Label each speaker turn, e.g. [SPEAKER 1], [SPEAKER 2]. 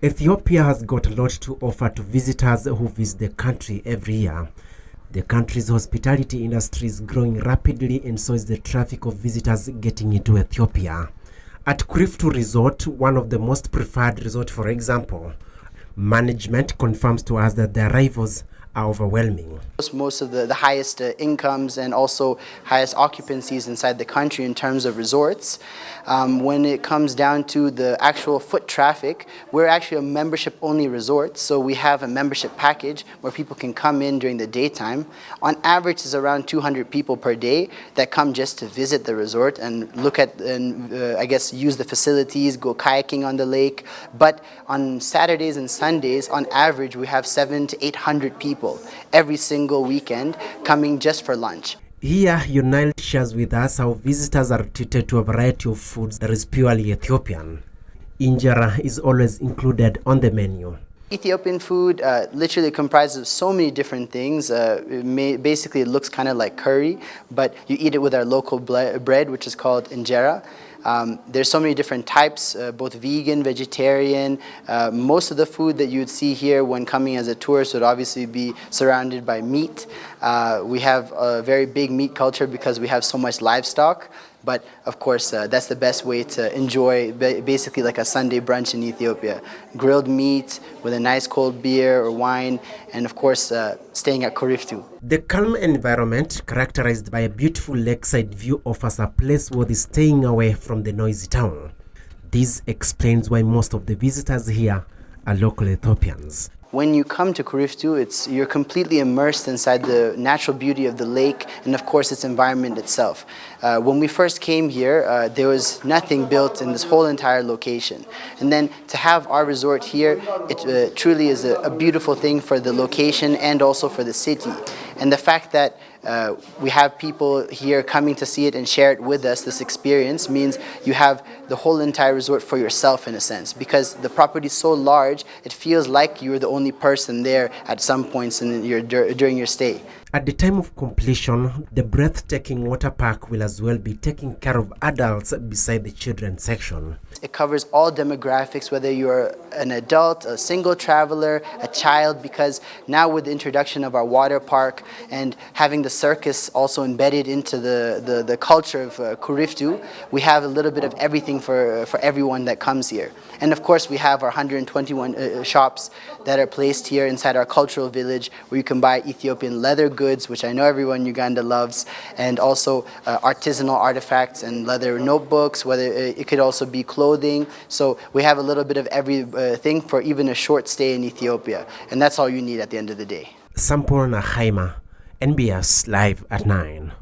[SPEAKER 1] Ethiopia has got a lot to offer to visitors who visit the country every year. The country's hospitality industry is growing rapidly, and so is the traffic of visitors getting into Ethiopia. At Kuriftu Resort, one of the most preferred resorts, for example, management confirms to us that the arrivals are overwhelming.
[SPEAKER 2] Most of the highest incomes and also highest occupancies inside the country in terms of resorts. When it comes down to the actual foot traffic, we're actually a membership-only resort, so we have a membership package where people can come in during the daytime. On average, it's around 200 people per day that come just to visit the resort and look at and I guess use the facilities, go kayaking on the lake. But on Saturdays and Sundays, on average, we have 700 to 800 people every single weekend coming just for lunch.
[SPEAKER 1] Here, United shares with us how visitors are treated to a variety of foods that is purely Ethiopian. Injera is always included on the menu.
[SPEAKER 2] Ethiopian food literally comprises of so many different things. Basically, it looks kind of like curry, but you eat it with our local bread, which is called injera. There's so many different types, both vegan, vegetarian. Most of the food that you'd see here when coming as a tourist would obviously be surrounded by meat. We have a very big meat culture because we have so much livestock. But of course, that's the best way to enjoy basically like a Sunday brunch in Ethiopia. Grilled meat with a nice cold beer or wine, and of course, staying at Kuriftu.
[SPEAKER 1] The calm environment, characterized by a beautiful lakeside view, offers a place worthy staying away from the noisy town. This explains why most of the visitors here are local Ethiopians.
[SPEAKER 2] When you come to Kuriftu, you're completely immersed inside the natural beauty of the lake and of course its environment itself. When we first came here, there was nothing built in this whole entire location. And then to have our resort here, it truly is a beautiful thing for the location and also for the city. And the fact that we have people here coming to see it and share it with us, this experience, means you have the whole entire resort for yourself in a sense. Because the property is so large, it feels like you're the only person there at some points during your stay.
[SPEAKER 1] At the time of completion, the breathtaking water park will as well be taking care of adults beside the children's section.
[SPEAKER 2] It covers all demographics, whether you're an adult, a single traveler, a child, because now with the introduction of our water park and having the circus also embedded into the culture of Kuriftu, we have a little bit of everything for everyone that comes here. And of course, we have our 121 shops that are placed here inside our cultural village where you can buy Ethiopian leather goods, which I know everyone in Uganda loves, and also artisanal artifacts and leather notebooks, whether it could also be clothing. So we have a little bit of everything for even a short stay in Ethiopia. And that's all you need at the end of the day.
[SPEAKER 1] Sampurna Haima, NBS Live at 9.